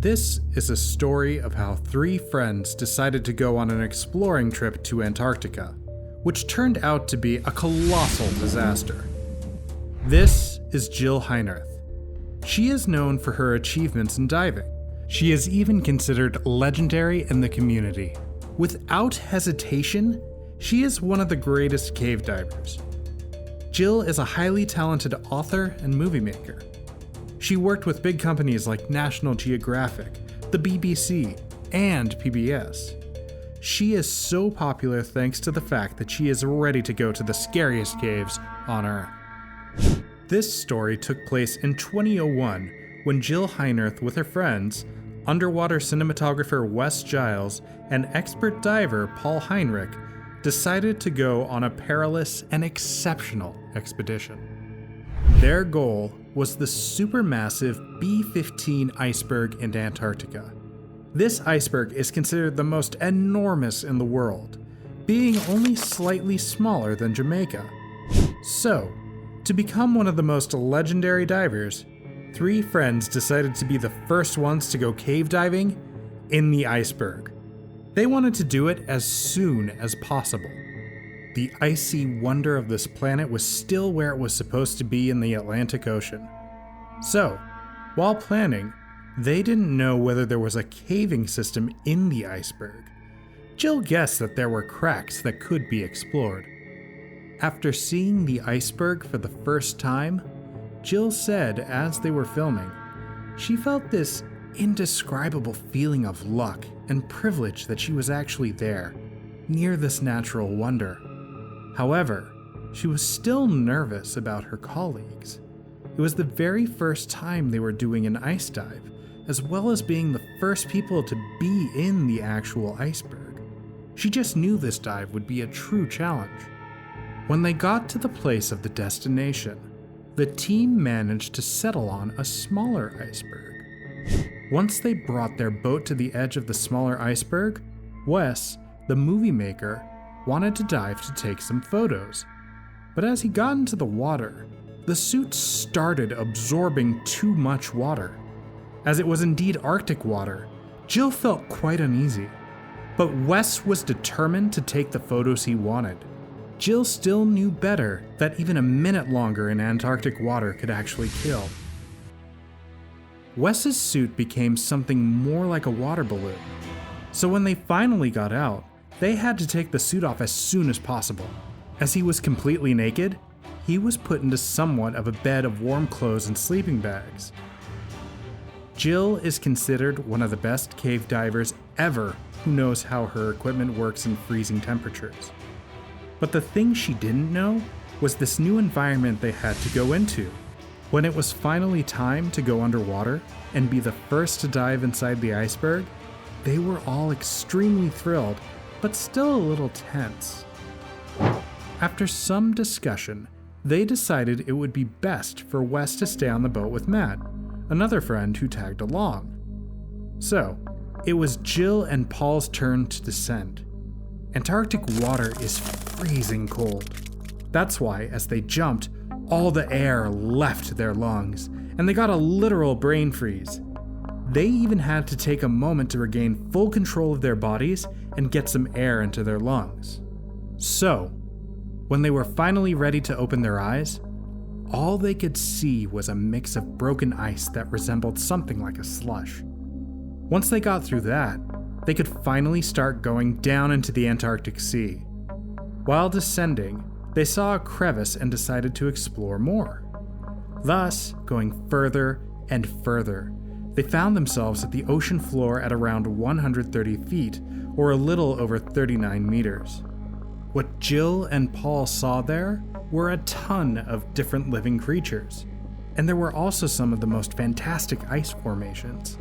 This is a story of how three friends decided to go on an exploring trip to Antarctica, which turned out to be a colossal disaster. This is Jill Heinerth. She is known for her achievements in diving. She is even considered legendary in the community. Without hesitation, she is one of the greatest cave divers. Jill is a highly talented author and movie maker. She worked with big companies like National Geographic, the BBC, and PBS. She is so popular thanks to the fact that she is ready to go to the scariest caves on Earth. This story took place in 2001 when Jill Heinerth with her friends, underwater cinematographer Wes Giles, and expert diver Paul Heinrich decided to go on a perilous and exceptional expedition. Their goal was the supermassive B-15 iceberg in Antarctica. This iceberg is considered the most enormous in the world, being only slightly smaller than Jamaica. So, to become one of the most legendary divers, three friends decided to be the first ones to go cave diving in the iceberg. They wanted to do it as soon as possible. The icy wonder of this planet was still where it was supposed to be in the Atlantic Ocean. So, while planning, they didn't know whether there was a caving system in the iceberg. Jill guessed that there were cracks that could be explored. After seeing the iceberg for the first time, Jill said as they were filming, she felt this indescribable feeling of luck and privilege that she was actually there, near this natural wonder. However, she was still nervous about her colleagues. It was the very first time they were doing an ice dive, as well as being the first people to be in the actual iceberg. She just knew this dive would be a true challenge. When they got to the place of the destination, the team managed to settle on a smaller iceberg. Once they brought their boat to the edge of the smaller iceberg, Wes, the movie maker, wanted to dive to take some photos. But as he got into the water, the suit started absorbing too much water. As it was indeed Arctic water, Jill felt quite uneasy. But Wes was determined to take the photos he wanted. Jill still knew better that even a minute longer in Antarctic water could actually kill. Wes's suit became something more like a water balloon. So when they finally got out, they had to take the suit off as soon as possible. As he was completely naked, he was put into somewhat of a bed of warm clothes and sleeping bags. Jill is considered one of the best cave divers ever who knows how her equipment works in freezing temperatures. But the thing she didn't know was this new environment they had to go into. When it was finally time to go underwater and be the first to dive inside the iceberg, they were all extremely thrilled, but still a little tense. After some discussion, they decided it would be best for Wes to stay on the boat with Matt, another friend who tagged along. So, it was Jill and Paul's turn to descend. Antarctic water is freezing cold. That's why, as they jumped, all the air left their lungs, and they got a literal brain freeze. They even had to take a moment to regain full control of their bodies and get some air into their lungs. So, when they were finally ready to open their eyes, all they could see was a mix of broken ice that resembled something like a slush. Once they got through that, they could finally start going down into the Antarctic Sea. While descending, they saw a crevice and decided to explore more. Thus, going further and further, they found themselves at the ocean floor at around 130 feet, or a little over 39 meters. What Jill and Paul saw there were a ton of different living creatures, and there were also some of the most fantastic ice formations.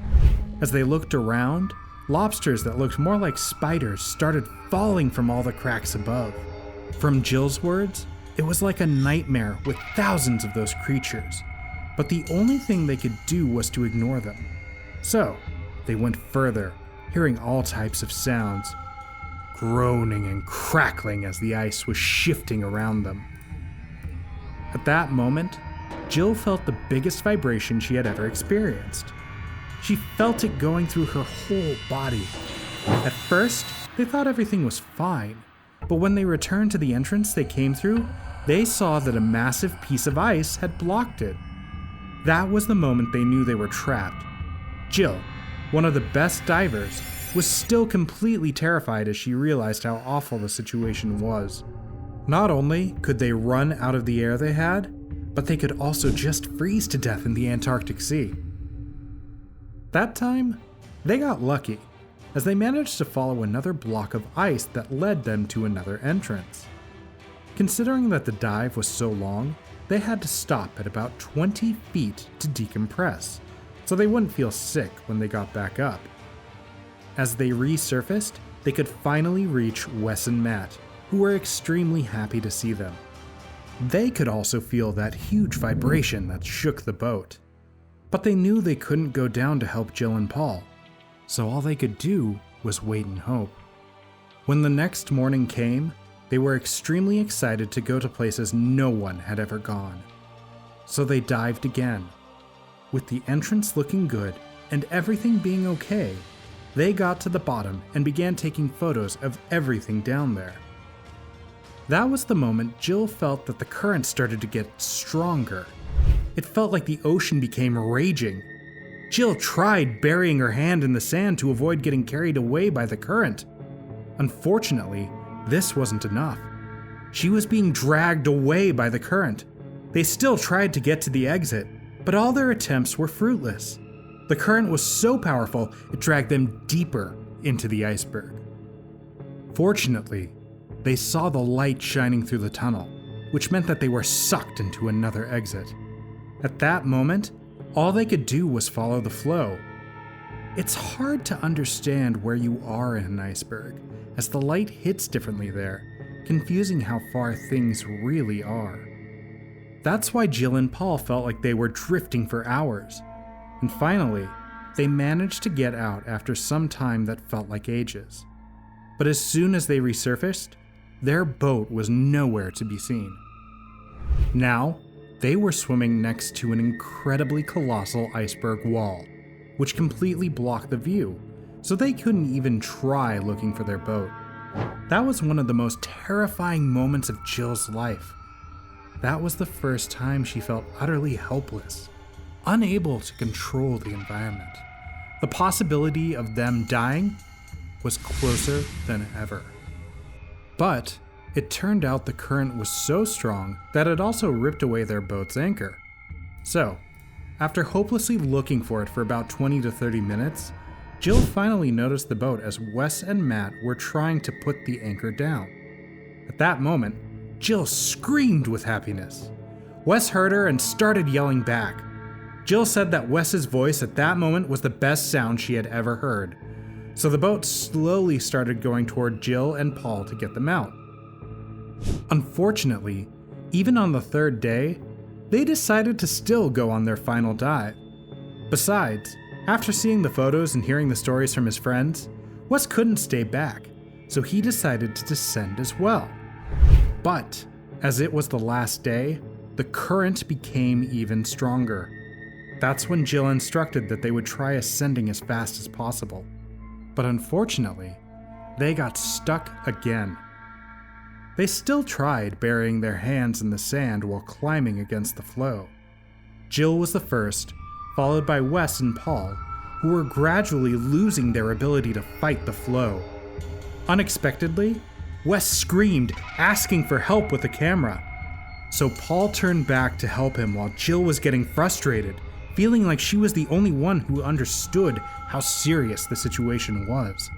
As they looked around, lobsters that looked more like spiders started falling from all the cracks above. From Jill's words, it was like a nightmare with thousands of those creatures, but the only thing they could do was to ignore them. So, they went further, hearing all types of sounds, groaning and crackling as the ice was shifting around them. At that moment, Jill felt the biggest vibration she had ever experienced. She felt it going through her whole body. At first, they thought everything was fine, but when they returned to the entrance they came through, they saw that a massive piece of ice had blocked it. That was the moment they knew they were trapped. Jill, one of the best divers, was still completely terrified as she realized how awful the situation was. Not only could they run out of the air they had, but they could also just freeze to death in the Antarctic Sea. That time, they got lucky, as they managed to follow another block of ice that led them to another entrance. Considering that the dive was so long, they had to stop at about 20 feet to decompress, so they wouldn't feel sick when they got back up. As they resurfaced, they could finally reach Wes and Matt, who were extremely happy to see them. They could also feel that huge vibration that shook the boat. But they knew they couldn't go down to help Jill and Paul, so all they could do was wait and hope. When the next morning came, they were extremely excited to go to places no one had ever gone. So they dived again. With the entrance looking good and everything being okay, they got to the bottom and began taking photos of everything down there. That was the moment Jill felt that the current started to get stronger. It felt like the ocean became raging. Jill tried burying her hand in the sand to avoid getting carried away by the current. Unfortunately, this wasn't enough. She was being dragged away by the current. They still tried to get to the exit, but all their attempts were fruitless. The current was so powerful, it dragged them deeper into the iceberg. Fortunately, they saw the light shining through the tunnel, which meant that they were sucked into another exit. At that moment, all they could do was follow the flow. It's hard to understand where you are in an iceberg, as the light hits differently there, confusing how far things really are. That's why Jill and Paul felt like they were drifting for hours. And finally, they managed to get out after some time that felt like ages. But as soon as they resurfaced, their boat was nowhere to be seen. Now, they were swimming next to an incredibly colossal iceberg wall, which completely blocked the view, so they couldn't even try looking for their boat. That was one of the most terrifying moments of Jill's life. That was the first time she felt utterly helpless, unable to control the environment. The possibility of them dying was closer than ever. But it turned out the current was so strong that it also ripped away their boat's anchor. So, after hopelessly looking for it for about 20 to 30 minutes, Jill finally noticed the boat as Wes and Matt were trying to put the anchor down. At that moment, Jill screamed with happiness. Wes heard her and started yelling back. Jill said that Wes's voice at that moment was the best sound she had ever heard. So the boat slowly started going toward Jill and Paul to get them out. Unfortunately, even on the third day, they decided to still go on their final dive. Besides, after seeing the photos and hearing the stories from his friends, Wes couldn't stay back, so he decided to descend as well. But, as it was the last day, the current became even stronger. That's when Jill instructed that they would try ascending as fast as possible. But unfortunately, they got stuck again. They still tried burying their hands in the sand while climbing against the flow. Jill was the first, followed by Wes and Paul, who were gradually losing their ability to fight the flow. Unexpectedly, Wes screamed, asking for help with the camera. So Paul turned back to help him while Jill was getting frustrated, feeling like she was the only one who understood how serious the situation was.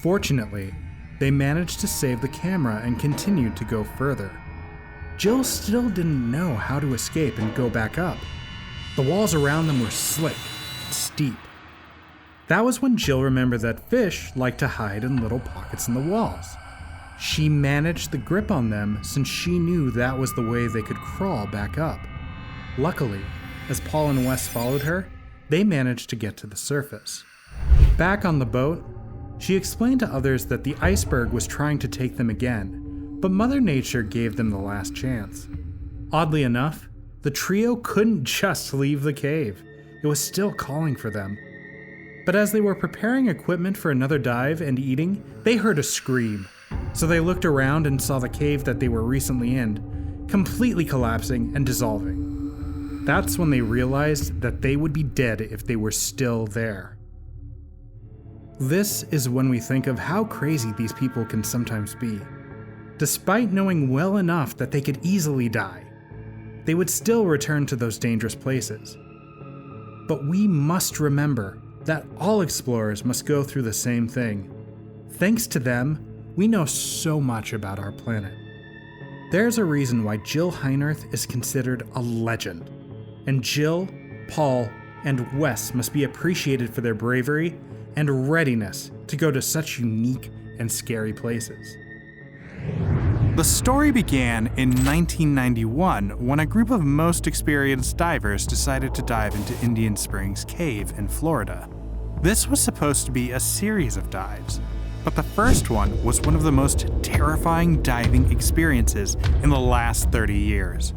Fortunately, they managed to save the camera and continued to go further. Jill still didn't know how to escape and go back up. The walls around them were slick and steep. That was when Jill remembered that fish like to hide in little pockets in the walls. She managed the grip on them since she knew that was the way they could crawl back up. Luckily, as Paul and Wes followed her, they managed to get to the surface. Back on the boat, she explained to others that the iceberg was trying to take them again, but Mother Nature gave them the last chance. Oddly enough, the trio couldn't just leave the cave. it was still calling for them. But as they were preparing equipment for another dive and eating, they heard a scream. So they looked around and saw the cave that they were recently in, completely collapsing and dissolving. That's when they realized that they would be dead if they were still there. This is when we think of how crazy these people can sometimes be. Despite knowing well enough that they could easily die, they would still return to those dangerous places. But we must remember that all explorers must go through the same thing. Thanks to them, we know so much about our planet. There's a reason why Jill Heinerth is considered a legend, and Jill, Paul, and Wes must be appreciated for their bravery and readiness to go to such unique and scary places. The story began in 1991 when a group of most experienced divers decided to dive into Indian Springs Cave in Florida. This was supposed to be a series of dives, but the first one was one of the most terrifying diving experiences in the last 30 years.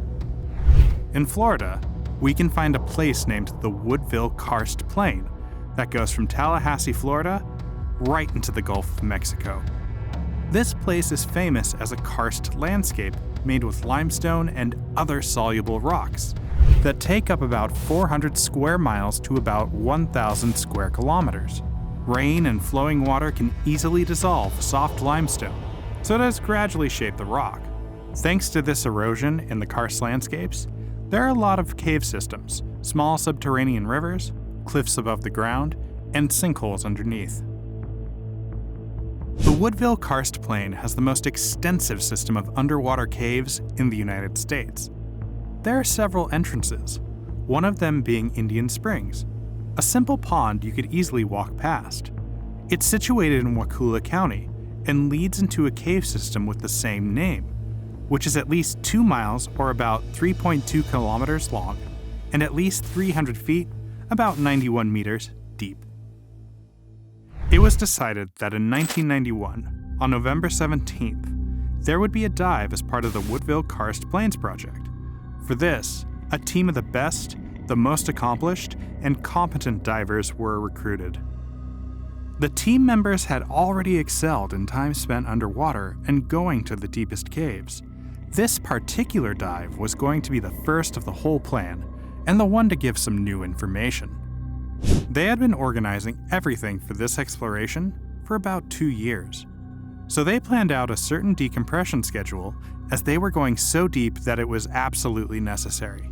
In Florida, we can find a place named the Woodville Karst Plain that goes from Tallahassee, Florida, right into the Gulf of Mexico. This place is famous as a karst landscape made with limestone and other soluble rocks that take up about 400 square miles to about 1,000 square kilometers. Rain and flowing water can easily dissolve soft limestone, so it has gradually shaped the rock. Thanks to this erosion in the karst landscapes, there are a lot of cave systems, small subterranean rivers, cliffs above the ground, and sinkholes underneath. The Woodville Karst Plain has the most extensive system of underwater caves in the United States. There are several entrances, one of them being Indian Springs, a simple pond you could easily walk past. It's situated in Wakulla County and leads into a cave system with the same name, which is at least 2 miles or about 3.2 kilometers long and at least 300 feet, about 91 meters, deep. It was decided that in 1991, on November 17th, there would be a dive as part of the Woodville Karst Plains project. For this, a team of the best, the most accomplished, and competent divers were recruited. The team members had already excelled in time spent underwater and going to the deepest caves. This particular dive was going to be the first of the whole plan, and the one to give some new information. They had been organizing everything for this exploration for about 2 years. So they planned out a certain decompression schedule as they were going so deep that it was absolutely necessary.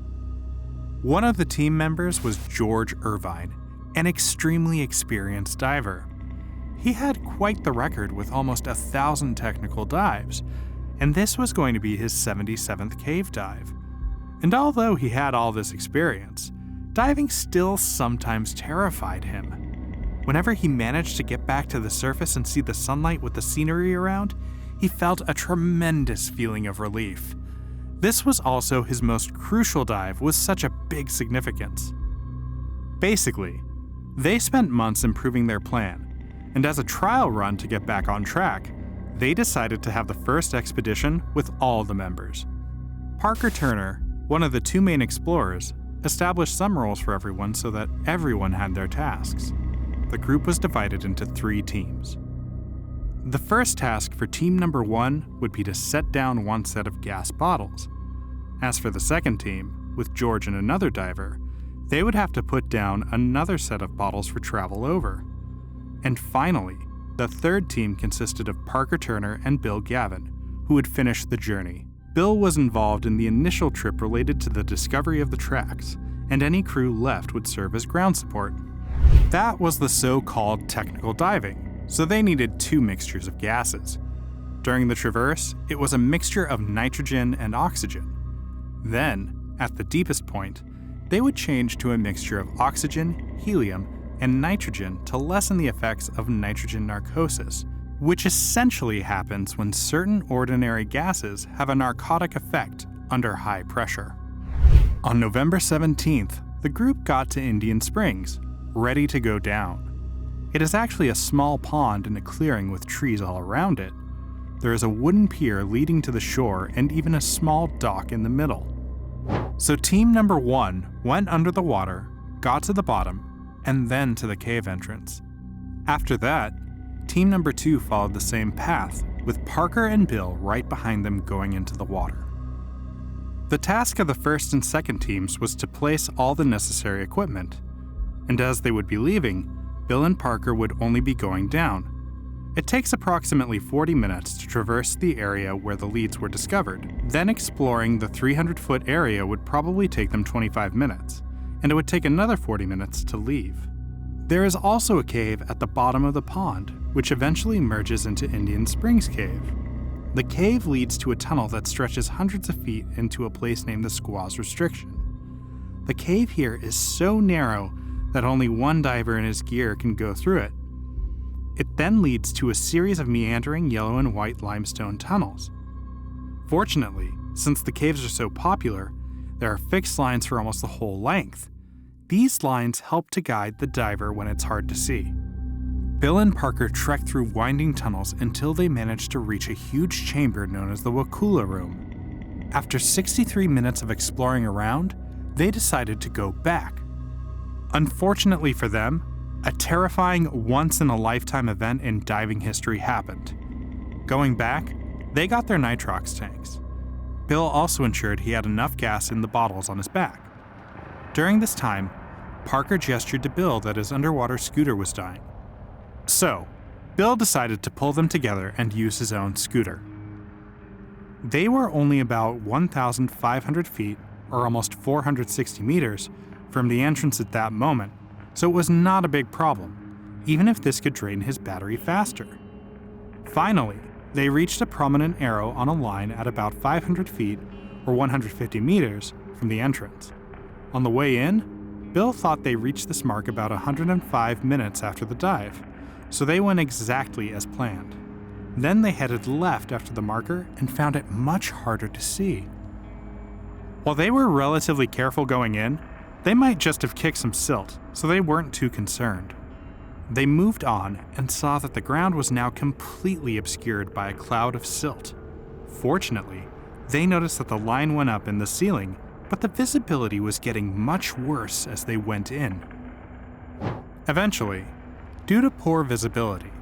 One of the team members was George Irvine, an extremely experienced diver. He had quite the record with almost 1,000 technical dives, and this was going to be his 77th cave dive. And although he had all this experience, diving still sometimes terrified him. Whenever he managed to get back to the surface and see the sunlight with the scenery around, he felt a tremendous feeling of relief. This was also his most crucial dive with such a big significance. Basically, they spent months improving their plan, and as a trial run to get back on track, they decided to have the first expedition with all the members. Parker Turner, one of the 2 main explorers, established some roles for everyone so that everyone had their tasks. The group was divided into 3 teams. The first task for team number 1 would be to set down 1 set of gas bottles. As for the second team, with George and another diver, they would have to put down another set of bottles for travel over. And finally, the third team consisted of Parker Turner and Bill Gavin, who would finish the journey. Bill was involved in the initial trip related to the discovery of the tracks, and any crew left would serve as ground support. That was the so-called technical diving, so they needed 2 mixtures of gases. During the traverse, it was a mixture of nitrogen and oxygen. Then, at the deepest point, they would change to a mixture of oxygen, helium, and nitrogen to lessen the effects of nitrogen narcosis, which essentially happens when certain ordinary gases have a narcotic effect under high pressure. On November 17th, the group got to Indian Springs, ready to go down. It is actually a small pond in a clearing with trees all around it. There is a wooden pier leading to the shore and even a small dock in the middle. So team number 1 went under the water, got to the bottom, and then to the cave entrance. After that, team number 2 followed the same path, with Parker and Bill right behind them going into the water. The task of the first and second teams was to place all the necessary equipment, and as they would be leaving, Bill and Parker would only be going down. It takes approximately 40 minutes to traverse the area where the leads were discovered. Then exploring the 300-foot area would probably take them 25 minutes, and it would take another 40 minutes to leave. There is also a cave at the bottom of the pond, which eventually merges into Indian Springs Cave. The cave leads to a tunnel that stretches hundreds of feet into a place named the Squaw's Restriction. The cave here is so narrow that only one diver in his gear can go through it. It then leads to a series of meandering yellow and white limestone tunnels. Fortunately, since the caves are so popular, there are fixed lines for almost the whole length. These lines help to guide the diver when it's hard to see. Bill and Parker trekked through winding tunnels until they managed to reach a huge chamber known as the Wakula Room. After 63 minutes of exploring around, they decided to go back. Unfortunately for them, a terrifying once-in-a-lifetime event in diving history happened. Going back, they got their nitrox tanks. Bill also ensured he had enough gas in the bottles on his back. During this time, Parker gestured to Bill that his underwater scooter was dying. So, Bill decided to pull them together and use his own scooter. They were only about 1,500 feet, or almost 460 meters, from the entrance at that moment, so it was not a big problem, even if this could drain his battery faster. Finally, they reached a prominent arrow on a line at about 500 feet, or 150 meters, from the entrance. On the way in, Bill thought they reached this mark about 105 minutes after the dive, so they went exactly as planned. Then they headed left after the marker and found it much harder to see. While they were relatively careful going in, they might just have kicked some silt, so they weren't too concerned. They moved on and saw that the ground was now completely obscured by a cloud of silt. Fortunately, they noticed that the line went up in the ceiling, but the visibility was getting much worse as they went in. Eventually, due to poor visibility,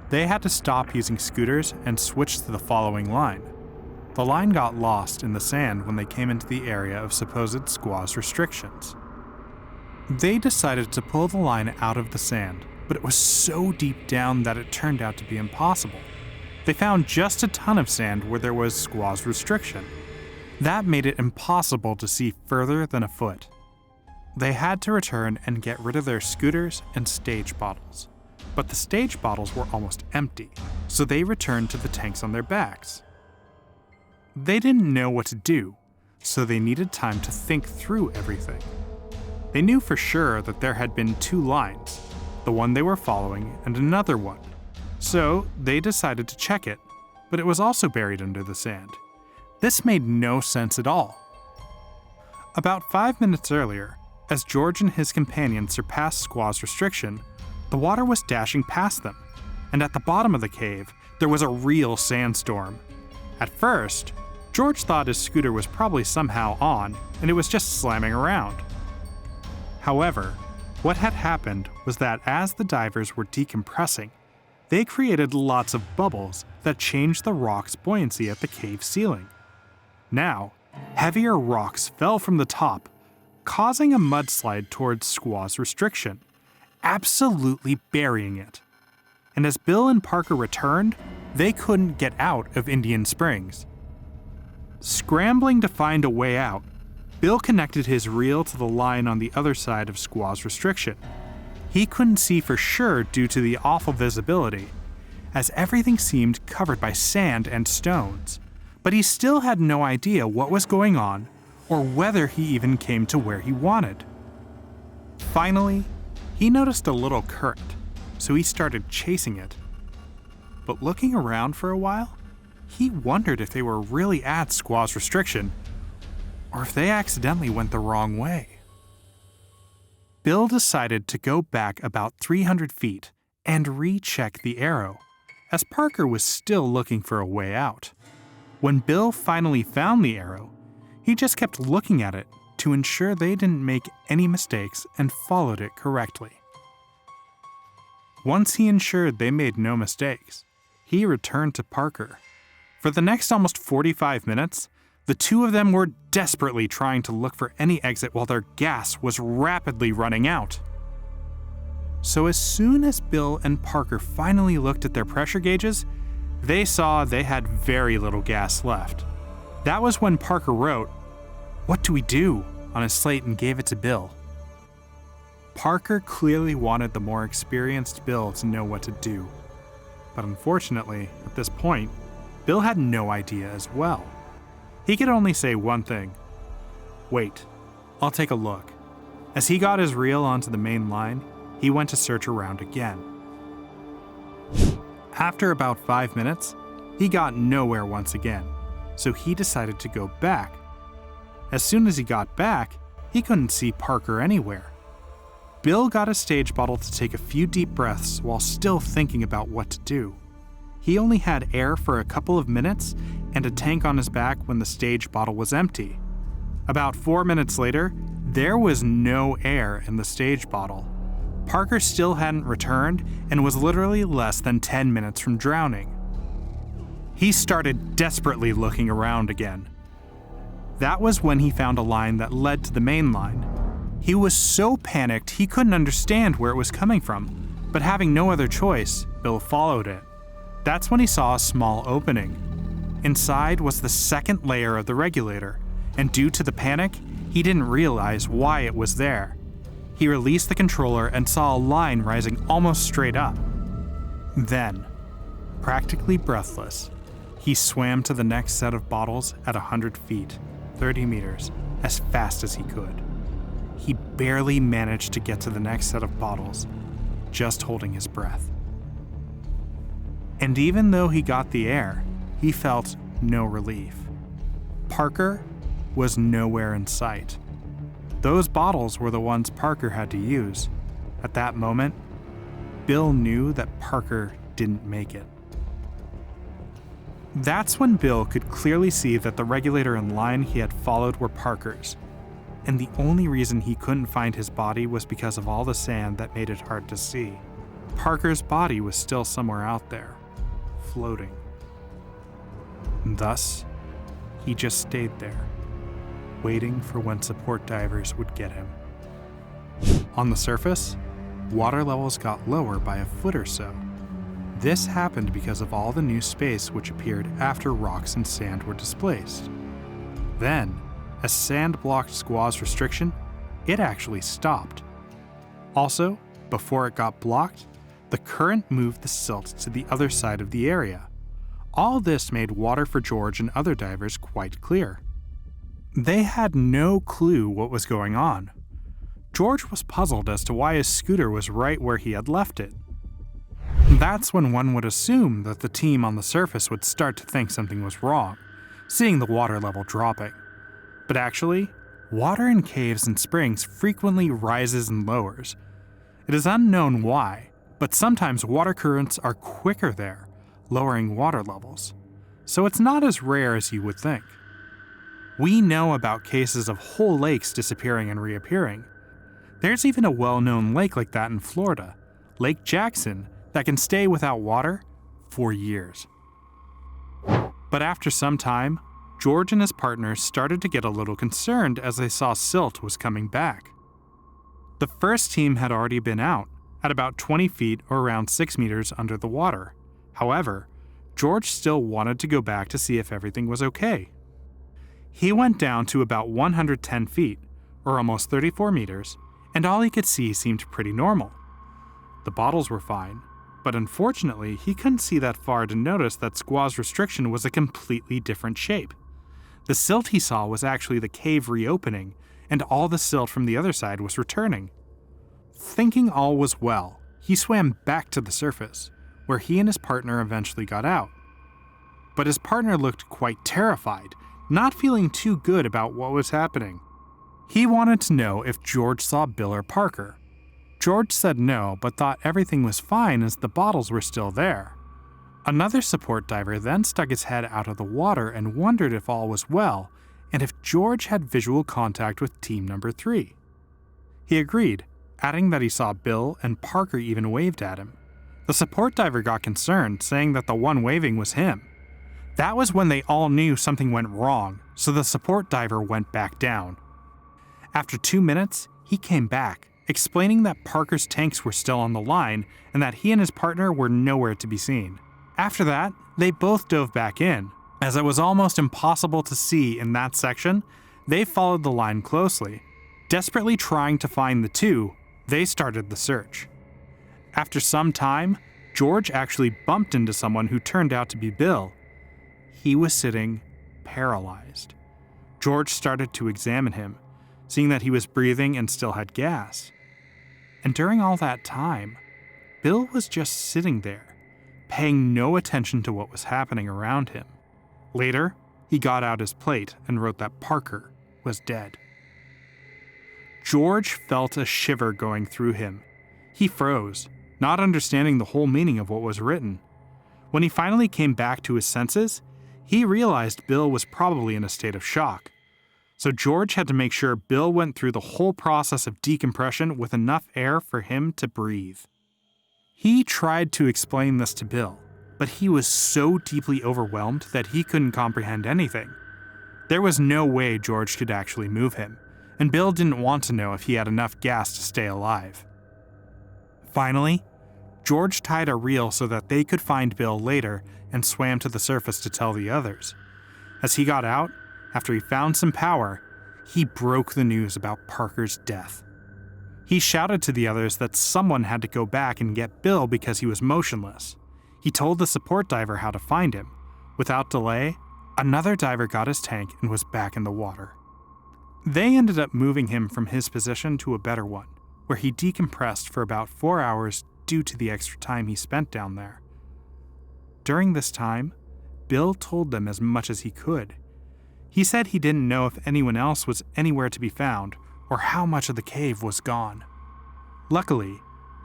they had to stop using scooters and switch to the following line. The line got lost in the sand when they came into the area of supposed Squaw's restrictions. They decided to pull the line out of the sand, but it was so deep down that it turned out to be impossible. They found just a ton of sand where there was Squaw's restriction. That made it impossible to see further than a foot. They had to return and get rid of their scooters and stage bottles. But the stage bottles were almost empty, so they returned to the tanks on their backs. They didn't know what to do, so they needed time to think through everything. They knew for sure that there had been 2 lines, the one they were following and another one. So they decided to check it, but it was also buried under the sand. This made no sense at all. About 5 minutes earlier, as George and his companion surpassed Squaw's restriction, the water was dashing past them, and at the bottom of the cave, there was a real sandstorm. At first, George thought his scooter was probably somehow on, and it was just slamming around. However, what had happened was that as the divers were decompressing, they created lots of bubbles that changed the rock's buoyancy at the cave ceiling. Now, heavier rocks fell from the top, causing a mudslide towards Squaw's restriction, absolutely burying it. And as Bill and Parker returned, they couldn't get out of Indian Springs. Scrambling to find a way out, Bill connected his reel to the line on the other side of Squaw's restriction. He couldn't see for sure due to the awful visibility, as everything seemed covered by sand and stones, but he still had no idea what was going on or whether he even came to where he wanted. Finally, he noticed a little current, so he started chasing it. But looking around for a while, he wondered if they were really at Squaw's restriction, or if they accidentally went the wrong way. Bill decided to go back about 300 feet and recheck the arrow, as Parker was still looking for a way out. When Bill finally found the arrow, he just kept looking at it, to ensure they didn't make any mistakes and followed it correctly. Once he ensured they made no mistakes, he returned to Parker. For the next almost 45 minutes, the two of them were desperately trying to look for any exit while their gas was rapidly running out. So as soon as Bill and Parker finally looked at their pressure gauges, they saw they had very little gas left. That was when Parker wrote, "What do we do?" on his slate and gave it to Bill. Parker clearly wanted the more experienced Bill to know what to do. But unfortunately, at this point, Bill had no idea as well. He could only say one thing: "Wait, I'll take a look." As he got his reel onto the main line, he went to search around again. After about 5 minutes, he got nowhere once again, so he decided to go back. As soon as he got back, he couldn't see Parker anywhere. Bill got a stage bottle to take a few deep breaths while still thinking about what to do. He only had air for a couple of minutes and a tank on his back when the stage bottle was empty. About 4 minutes later, there was no air in the stage bottle. Parker still hadn't returned and was literally less than 10 minutes from drowning. He started desperately looking around again. That was when he found a line that led to the main line. He was so panicked he couldn't understand where it was coming from, but having no other choice, Bill followed it. That's when he saw a small opening. Inside was the second layer of the regulator, and due to the panic, he didn't realize why it was there. He released the controller and saw a line rising almost straight up. Then, practically breathless, he swam to the next set of bottles at 100 feet, 30 meters, as fast as he could. He barely managed to get to the next set of bottles, just holding his breath. And even though he got the air, he felt no relief. Parker was nowhere in sight. Those bottles were the ones Parker had to use. At that moment, Bill knew that Parker didn't make it. That's when Bill could clearly see that the regulator and line he had followed were Parker's, and the only reason he couldn't find his body was because of all the sand that made it hard to see. Parker's body was still somewhere out there, floating. Thus, he just stayed there, waiting for when support divers would get him. On the surface, water levels got lower by a foot or so. This happened because of all the new space which appeared after rocks and sand were displaced. Then, as sand blocked squaw's restriction, it actually stopped. Also, before it got blocked, the current moved the silt to the other side of the area. All this made water for George and other divers quite clear. They had no clue what was going on. George was puzzled as to why his scooter was right where he had left it. That's when one would assume that the team on the surface would start to think something was wrong, seeing the water level dropping. But actually, water in caves and springs frequently rises and lowers. It is unknown why, but sometimes water currents are quicker there, lowering water levels. So it's not as rare as you would think. We know about cases of whole lakes disappearing and reappearing. There's even a well-known lake like that in Florida, Lake Jackson, that can stay without water for years. But after some time, George and his partners started to get a little concerned as they saw silt was coming back. The first team had already been out, at about 20 feet or around 6 meters under the water. However, George still wanted to go back to see if everything was okay. He went down to about 110 feet, or almost 34 meters, and all he could see seemed pretty normal. The bottles were fine, but unfortunately he couldn't see that far to notice that squaw's restriction was a completely different shape. The silt he saw was actually the cave reopening, and all the silt from the other side was returning. Thinking all was well, he swam back to the surface, where he and his partner eventually got out. But his partner looked quite terrified, not feeling too good about what was happening. He wanted to know if George saw Bill or Parker. George said no, but thought everything was fine as the bottles were still there. Another support diver then stuck his head out of the water and wondered if all was well, and if George had visual contact with team number 3. He agreed, adding that he saw Bill and Parker even waved at him. The support diver got concerned, saying that the one waving was him. That was when they all knew something went wrong, so the support diver went back down. After 2 minutes, he came back, explaining that Parker's tanks were still on the line and that he and his partner were nowhere to be seen. After that, they both dove back in. As it was almost impossible to see in that section, they followed the line closely. Desperately trying to find the two, they started the search. After some time, George actually bumped into someone who turned out to be Bill. He was sitting paralyzed. George started to examine him, seeing that he was breathing and still had gas. And during all that time, Bill was just sitting there, paying no attention to what was happening around him. Later, he got out his plate and wrote that Parker was dead. George felt a shiver going through him. He froze, not understanding the whole meaning of what was written. When he finally came back to his senses, he realized Bill was probably in a state of shock. So George had to make sure Bill went through the whole process of decompression with enough air for him to breathe. He tried to explain this to Bill, but he was so deeply overwhelmed that he couldn't comprehend anything. There was no way George could actually move him, and Bill didn't want to know if he had enough gas to stay alive. Finally, George tied a reel so that they could find Bill later and swam to the surface to tell the others. As he got out, after he found some power, he broke the news about Parker's death. He shouted to the others that someone had to go back and get Bill because he was motionless. He told the support diver how to find him. Without delay, another diver got his tank and was back in the water. They ended up moving him from his position to a better one, where he decompressed for about 4 hours due to the extra time he spent down there. During this time, Bill told them as much as he could. He said he didn't know if anyone else was anywhere to be found or how much of the cave was gone. Luckily,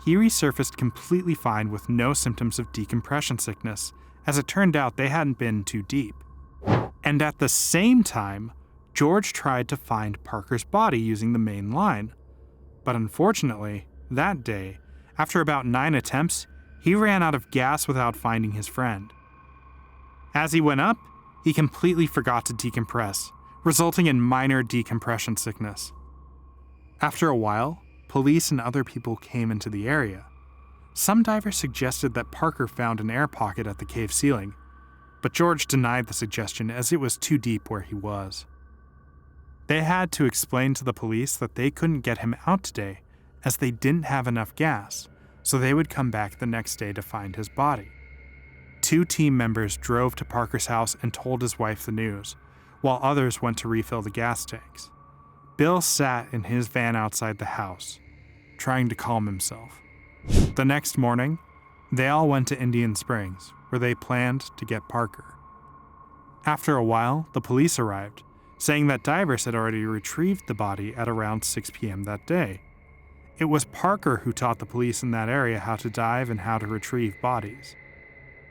he resurfaced completely fine with no symptoms of decompression sickness, as it turned out they hadn't been too deep. And at the same time, George tried to find Parker's body using the main line. But unfortunately, that day, after about 9 attempts, he ran out of gas without finding his friend. As he went up, he completely forgot to decompress, resulting in minor decompression sickness. After a while, police and other people came into the area. Some divers suggested that Parker found an air pocket at the cave ceiling, but George denied the suggestion as it was too deep where he was. They had to explain to the police that they couldn't get him out today as they didn't have enough gas, so they would come back the next day to find his body. 2 team members drove to Parker's house and told his wife the news, while others went to refill the gas tanks. Bill sat in his van outside the house, trying to calm himself. The next morning, they all went to Indian Springs, where they planned to get Parker. After a while, the police arrived, saying that divers had already retrieved the body at around 6 p.m. that day. It was Parker who taught the police in that area how to dive and how to retrieve bodies.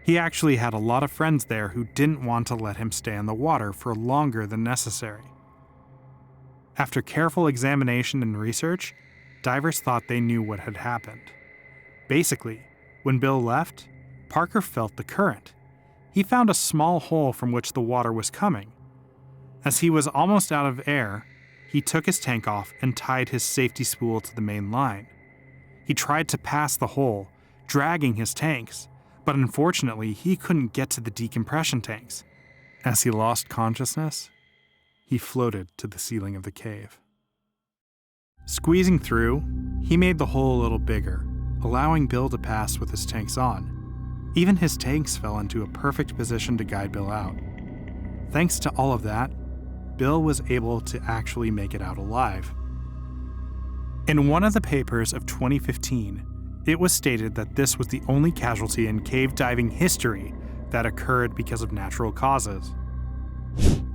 He actually had a lot of friends there who didn't want to let him stay in the water for longer than necessary. After careful examination and research, divers thought they knew what had happened. Basically, when Bill left, Parker felt the current. He found a small hole from which the water was coming. As he was almost out of air, he took his tank off and tied his safety spool to the main line. He tried to pass the hole, dragging his tanks, but unfortunately he couldn't get to the decompression tanks. As he lost consciousness, he floated to the ceiling of the cave. Squeezing through, he made the hole a little bigger, allowing Bill to pass with his tanks on. Even his tanks fell into a perfect position to guide Bill out. Thanks to all of that, Bill was able to actually make it out alive. In one of the papers of 2015, it was stated that this was the only casualty in cave diving history that occurred because of natural causes.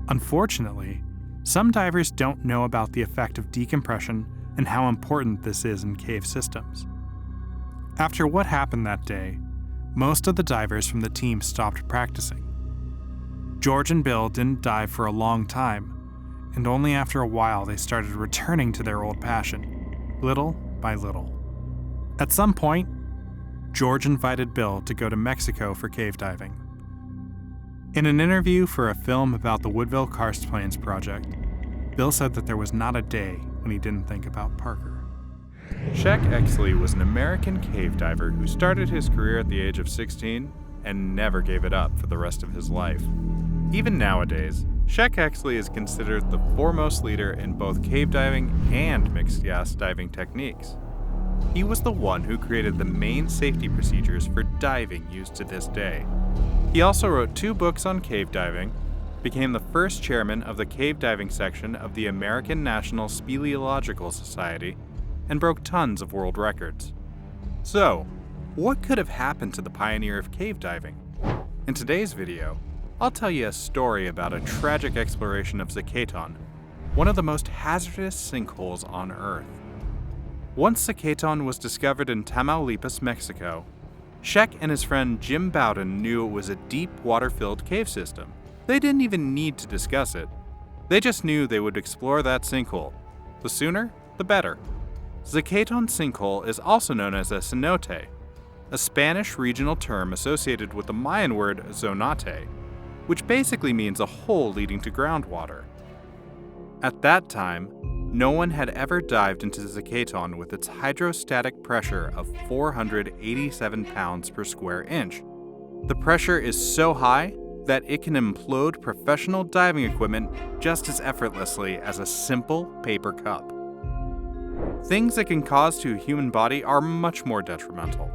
Unfortunately, some divers don't know about the effect of decompression and how important this is in cave systems. After what happened that day, most of the divers from the team stopped practicing. George and Bill didn't dive for a long time, and only after a while they started returning to their old passion, little by little. At some point, George invited Bill to go to Mexico for cave diving. In an interview for a film about the Woodville Karst Plains project, Bill said that there was not a day when he didn't think about Parker. Sheck Exley was an American cave diver who started his career at the age of 16 and never gave it up for the rest of his life. Even nowadays, Sheck Exley is considered the foremost leader in both cave diving and mixed gas diving techniques. He was the one who created the main safety procedures for diving used to this day. He also wrote 2 books on cave diving, became the first chairman of the cave diving section of the American National Speleological Society, and broke tons of world records. So, what could have happened to the pioneer of cave diving? In today's video, I'll tell you a story about a tragic exploration of Zacaton, one of the most hazardous sinkholes on Earth. Once Zacaton was discovered in Tamaulipas, Mexico, Sheck and his friend Jim Bowden knew it was a deep water-filled cave system. They didn't even need to discuss it. They just knew they would explore that sinkhole. The sooner, the better. Zacaton sinkhole is also known as a cenote, a Spanish regional term associated with the Mayan word zonate, which basically means a hole leading to groundwater. At that time, no one had ever dived into Zacaton with its hydrostatic pressure of 487 pounds per square inch. The pressure is so high that it can implode professional diving equipment just as effortlessly as a simple paper cup. Things it can cause to a human body are much more detrimental.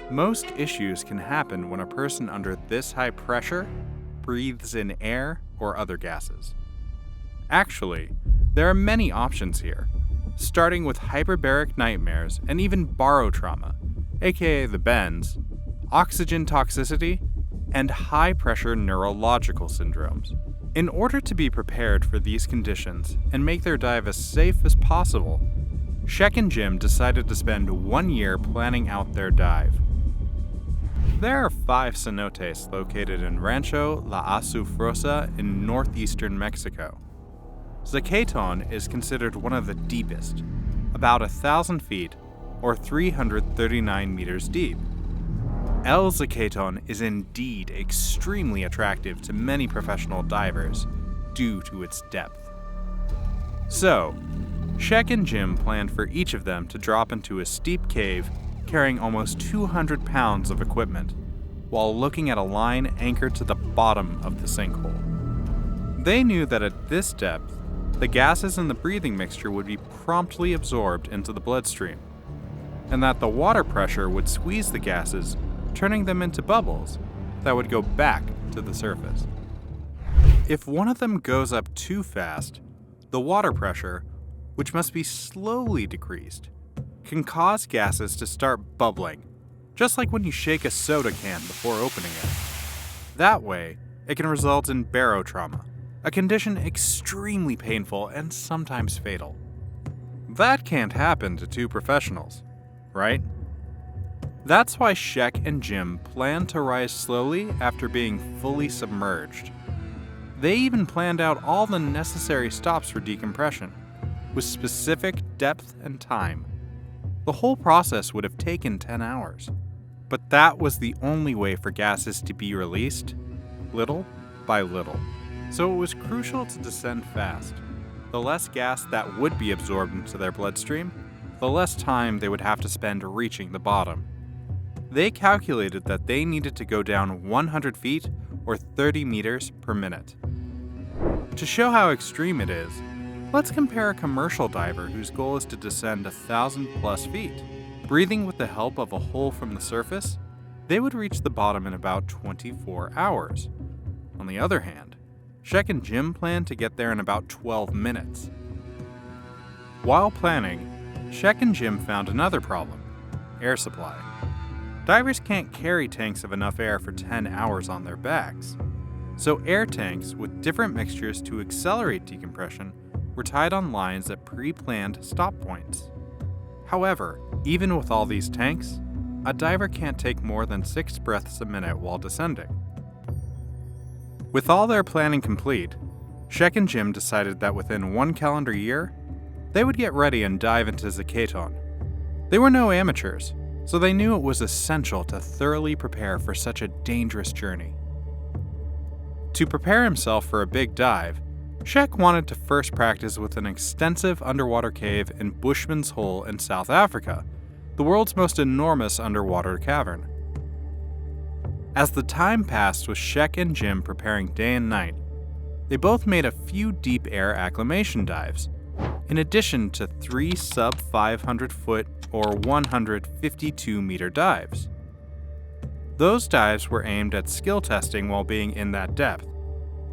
Most issues can happen when a person under this high pressure breathes in air or other gases. Actually, there are many options here, starting with hyperbaric nightmares and even barotrauma, aka the bends, oxygen toxicity, and high-pressure neurological syndromes. In order to be prepared for these conditions and make their dive as safe as possible, Sheck and Jim decided to spend 1 year planning out their dive. There are 5 cenotes located in Rancho La Azufrosa in northeastern Mexico. Zacaton is considered one of the deepest, about 1,000 feet or 339 meters deep. El Zacaton is indeed extremely attractive to many professional divers due to its depth. So, Sheck and Jim planned for each of them to drop into a steep cave carrying almost 200 pounds of equipment, while looking at a line anchored to the bottom of the sinkhole. They knew that at this depth, the gases in the breathing mixture would be promptly absorbed into the bloodstream, and that the water pressure would squeeze the gases, turning them into bubbles that would go back to the surface. If one of them goes up too fast, the water pressure, which must be slowly decreased, can cause gases to start bubbling, just like when you shake a soda can before opening it. That way, it can result in barotrauma, a condition extremely painful and sometimes fatal. That can't happen to 2 professionals, right? That's why Sheck and Jim planned to rise slowly after being fully submerged. They even planned out all the necessary stops for decompression, with specific depth and time. The whole process would have taken 10 hours. But that was the only way for gases to be released, little by little. So it was crucial to descend fast. The less gas that would be absorbed into their bloodstream, the less time they would have to spend reaching the bottom. They calculated that they needed to go down 100 feet or 30 meters per minute. To show how extreme it is, let's compare a commercial diver whose goal is to descend 1,000 plus feet. Breathing with the help of a hole from the surface, they would reach the bottom in about 24 hours. On the other hand, Sheck and Jim planned to get there in about 12 minutes. While planning, Sheck and Jim found another problem: air supply. Divers can't carry tanks of enough air for 10 hours on their backs, so air tanks with different mixtures to accelerate decompression were tied on lines at pre-planned stop points. However, even with all these tanks, a diver can't take more than 6 breaths a minute while descending. With all their planning complete, Sheck and Jim decided that within 1 calendar year, they would get ready and dive into Zacaton. They were no amateurs, so they knew it was essential to thoroughly prepare for such a dangerous journey. To prepare himself for a big dive, Sheck wanted to first practice with an extensive underwater cave in Bushman's Hole in South Africa, the world's most enormous underwater cavern. As the time passed with Sheck and Jim preparing day and night, they both made a few deep air acclimation dives, in addition to 3 sub-500 foot or 152 meter dives. Those dives were aimed at skill testing while being in that depth,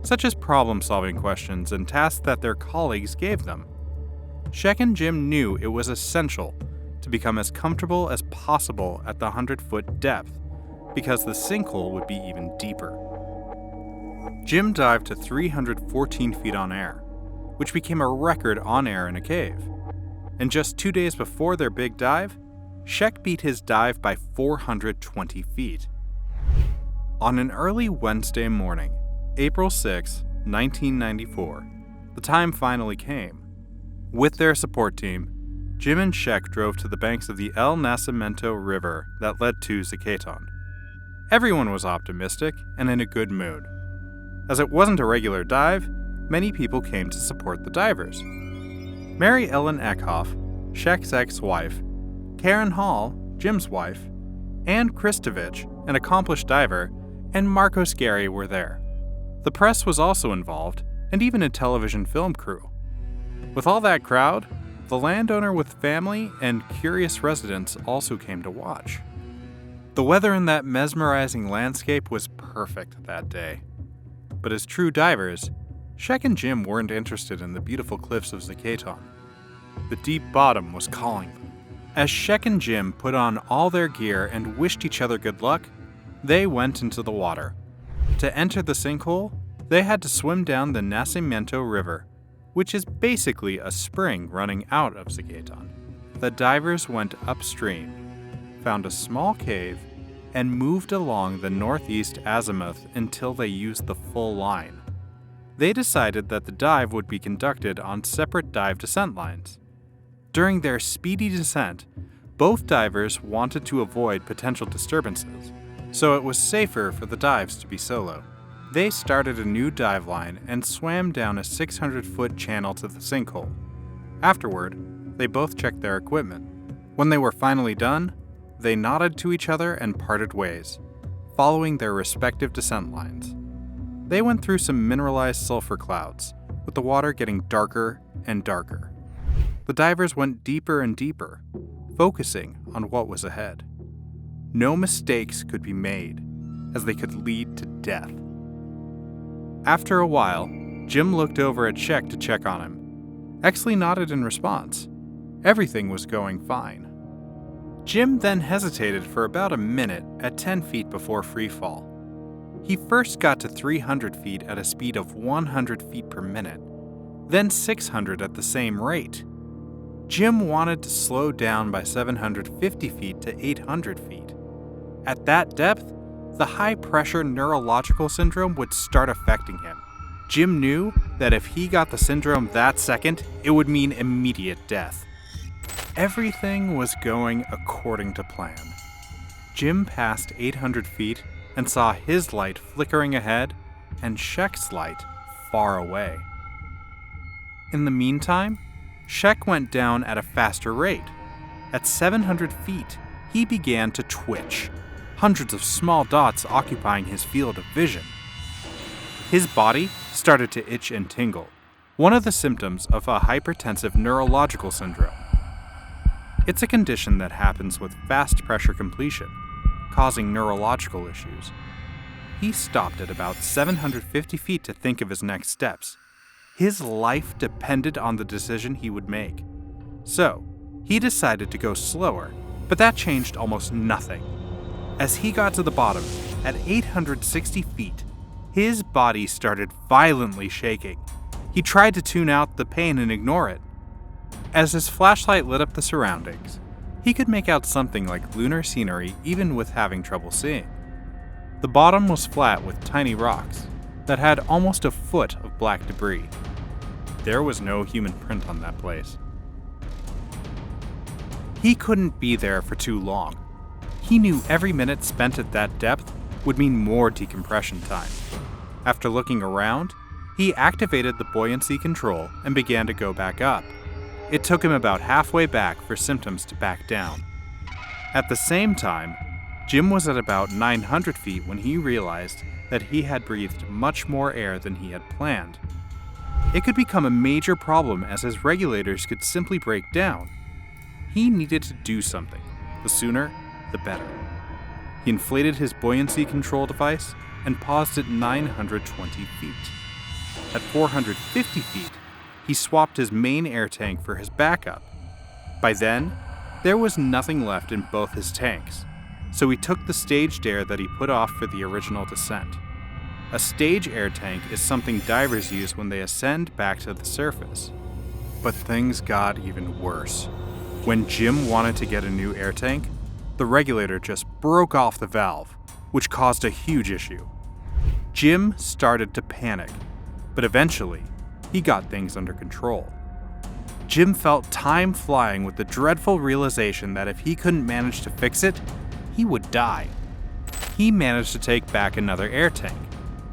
such as problem-solving questions and tasks that their colleagues gave them. Sheck and Jim knew it was essential to become as comfortable as possible at the 100-foot depth, because the sinkhole would be even deeper. Jim dived to 314 feet on air, which became a record on air in a cave. And just 2 days before their big dive, Sheck beat his dive by 420 feet. On an early Wednesday morning, April 6, 1994, the time finally came. With their support team, Jim and Sheck drove to the banks of the El Nacimiento River that led to Zacaton. Everyone was optimistic and in a good mood. As it wasn't a regular dive, many people came to support the divers. Mary Ellen Eckhoff, Sheck's ex-wife, Karen Hall, Jim's wife, Ann Kristovich, an accomplished diver, and Marco Scary were there. The press was also involved, and even a television film crew. With all that crowd, the landowner with family and curious residents also came to watch. The weather in that mesmerizing landscape was perfect that day. But as true divers, Sheck and Jim weren't interested in the beautiful cliffs of Zacaton. The deep bottom was calling them. As Sheck and Jim put on all their gear and wished each other good luck, they went into the water. To enter the sinkhole, they had to swim down the Nacimiento River, which is basically a spring running out of Zacaton. The divers went upstream, found a small cave, and moved along the northeast azimuth until they used the full line. They decided that the dive would be conducted on separate dive descent lines. During their speedy descent, both divers wanted to avoid potential disturbances, so it was safer for the dives to be solo. They started a new dive line and swam down a 600-foot channel to the sinkhole. Afterward, they both checked their equipment. When they were finally done, they nodded to each other and parted ways, following their respective descent lines. They went through some mineralized sulfur clouds, with the water getting darker and darker. The divers went deeper and deeper, focusing on what was ahead. No mistakes could be made, as they could lead to death. After a while, Jim looked over at Sheck to check on him. Exley nodded in response. Everything was going fine. Jim then hesitated for about a minute at 10 feet before freefall. He first got to 300 feet at a speed of 100 feet per minute, then 600 at the same rate. Jim wanted to slow down by 750 feet to 800 feet. At that depth, the high-pressure neurological syndrome would start affecting him. Jim knew that if he got the syndrome that second, it would mean immediate death. Everything was going according to plan. Jim passed 800 feet and saw his light flickering ahead and Sheck's light far away. In the meantime, Sheck went down at a faster rate. At 700 feet, he began to twitch, hundreds of small dots occupying his field of vision. His body started to itch and tingle, one of the symptoms of a hypertensive neurological syndrome. It's a condition that happens with fast pressure completion, causing neurological issues. He stopped at about 750 feet to think of his next steps. His life depended on the decision he would make. So, he decided to go slower, but that changed almost nothing. As he got to the bottom, at 860 feet, his body started violently shaking. He tried to tune out the pain and ignore it. As his flashlight lit up the surroundings, he could make out something like lunar scenery even with having trouble seeing. The bottom was flat with tiny rocks, that had almost a foot of black debris. There was no human print on that place. He couldn't be there for too long. He knew every minute spent at that depth would mean more decompression time. After looking around, he activated the buoyancy control and began to go back up. It took him about halfway back for symptoms to back down. At the same time, Jim was at about 900 feet when he realized that he had breathed much more air than he had planned. It could become a major problem as his regulators could simply break down. He needed to do something. The sooner, the better. He inflated his buoyancy control device and paused at 920 feet. At 450 feet, he swapped his main air tank for his backup. By then, there was nothing left in both his tanks, so he took the staged air that he put off for the original descent. A stage air tank is something divers use when they ascend back to the surface. But things got even worse. When Jim wanted to get a new air tank, the regulator just broke off the valve, which caused a huge issue. Jim started to panic, but eventually, he got things under control. Jim felt time flying with the dreadful realization that if he couldn't manage to fix it, he would die. He managed to take back another air tank.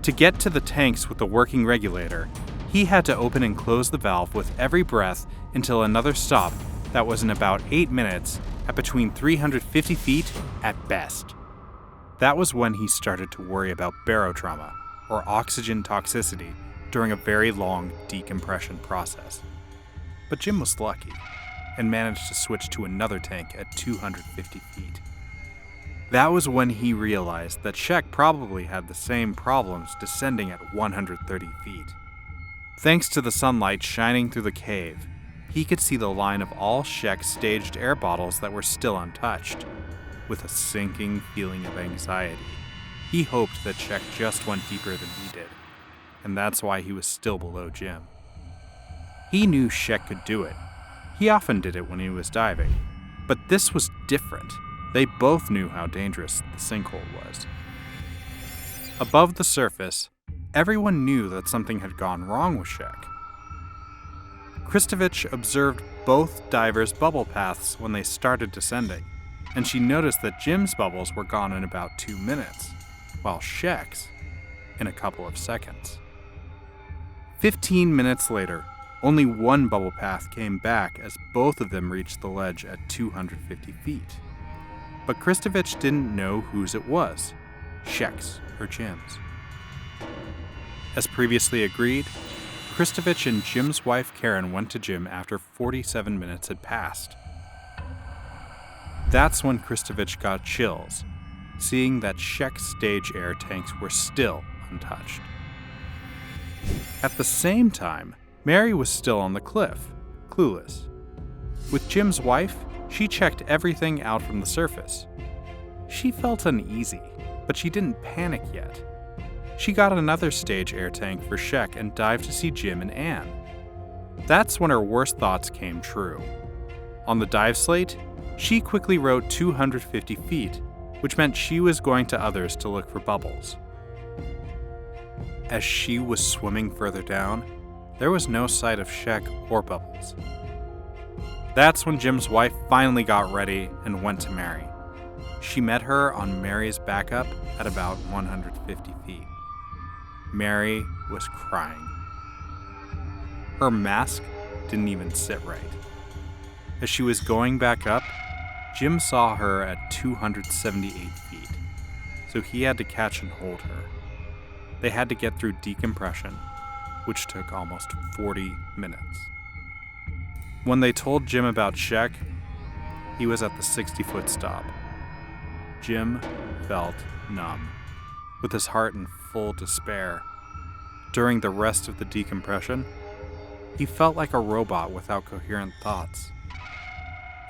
To get to the tanks with the working regulator, he had to open and close the valve with every breath until another stop that was in about 8 minutes at between 350 feet at best. That was when he started to worry about barotrauma, or oxygen toxicity, during a very long decompression process. But Jim was lucky, and managed to switch to another tank at 250 feet. That was when he realized that Sheck probably had the same problems descending at 130 feet. Thanks to the sunlight shining through the cave, he could see the line of all Sheck's staged air bottles that were still untouched. With a sinking feeling of anxiety, he hoped that Sheck just went deeper than he did, and that's why he was still below Jim. He knew Sheck could do it. He often did it when he was diving, but this was different. They both knew how dangerous the sinkhole was. Above the surface, everyone knew that something had gone wrong with Sheck. Kristovich observed both divers' bubble paths when they started descending, and she noticed that Jim's bubbles were gone in about 2 minutes, while Sheck's in a couple of seconds. 15 minutes later, only one bubble path came back as both of them reached the ledge at 250 feet. But Kristovich didn't know whose it was, Sheck's or Jim's. As previously agreed, Kristovich and Jim's wife Karen went to Jim after 47 minutes had passed. That's when Kristovich got chills, seeing that Sheck's stage air tanks were still untouched. At the same time, Mary was still on the cliff, clueless. With Jim's wife, she checked everything out from the surface. She felt uneasy, but she didn't panic yet. She got another stage air tank for Sheck and dived to see Jim and Anne. That's when her worst thoughts came true. On the dive slate, she quickly wrote 250 feet, which meant she was going to others to look for bubbles. As she was swimming further down, there was no sight of Sheck or bubbles. That's when Jim's wife finally got ready and went to Mary. She met her on Mary's backup at about 150 feet. Mary was crying. Her mask didn't even sit right. As she was going back up, Jim saw her at 278 feet, so he had to catch and hold her. They had to get through decompression, which took almost 40 minutes. When they told Jim about Sheck, he was at the 60-foot stop. Jim felt numb, with his heart in full despair. During the rest of the decompression, he felt like a robot without coherent thoughts.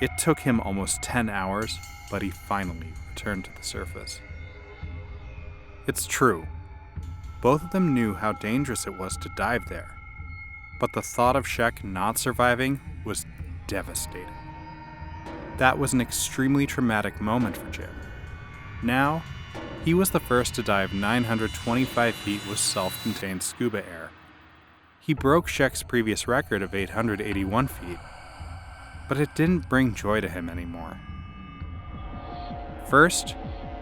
It took him almost 10 hours, but he finally returned to the surface. It's true. Both of them knew how dangerous it was to dive there, but the thought of Sheck not surviving was devastating. That was an extremely traumatic moment for Jim. Now, He was the first to dive 925 feet with self-contained scuba air. He broke Sheck's previous record of 881 feet, but it didn't bring joy to him anymore. First,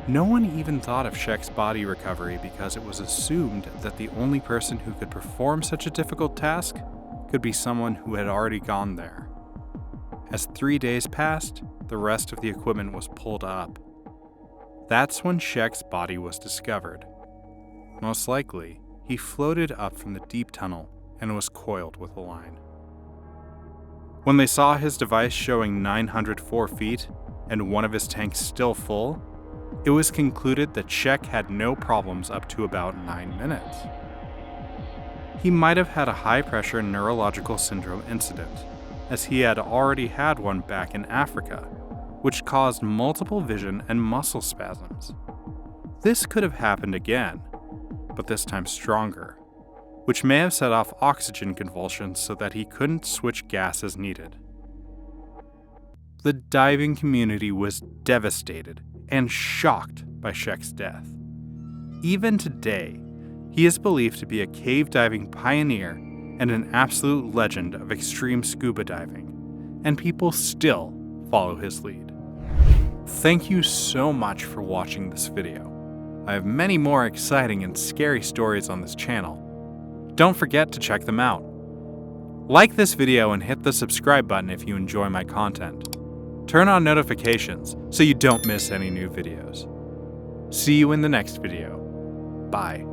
no one even thought of Sheck's body recovery because it was assumed that the only person who could perform such a difficult task could be someone who had already gone there. As 3 days passed, the rest of the equipment was pulled up. That's when Sheck's body was discovered. Most likely, he floated up from the deep tunnel and was coiled with a line. When they saw his device showing 904 feet and one of his tanks still full, it was concluded that Sheck had no problems up to about 9 minutes. He might have had a high-pressure neurological syndrome incident, as he had already had one back in Africa, which caused multiple vision and muscle spasms. This could have happened again, but this time stronger, which may have set off oxygen convulsions so that he couldn't switch gas as needed. The diving community was devastated and shocked by Sheck's death. Even today, he is believed to be a cave diving pioneer and an absolute legend of extreme scuba diving, and people still follow his lead. Thank you so much for watching this video. I have many more exciting and scary stories on this channel. Don't forget to check them out. Like this video and hit the subscribe button if you enjoy my content. Turn on notifications so you don't miss any new videos. See you in the next video. Bye.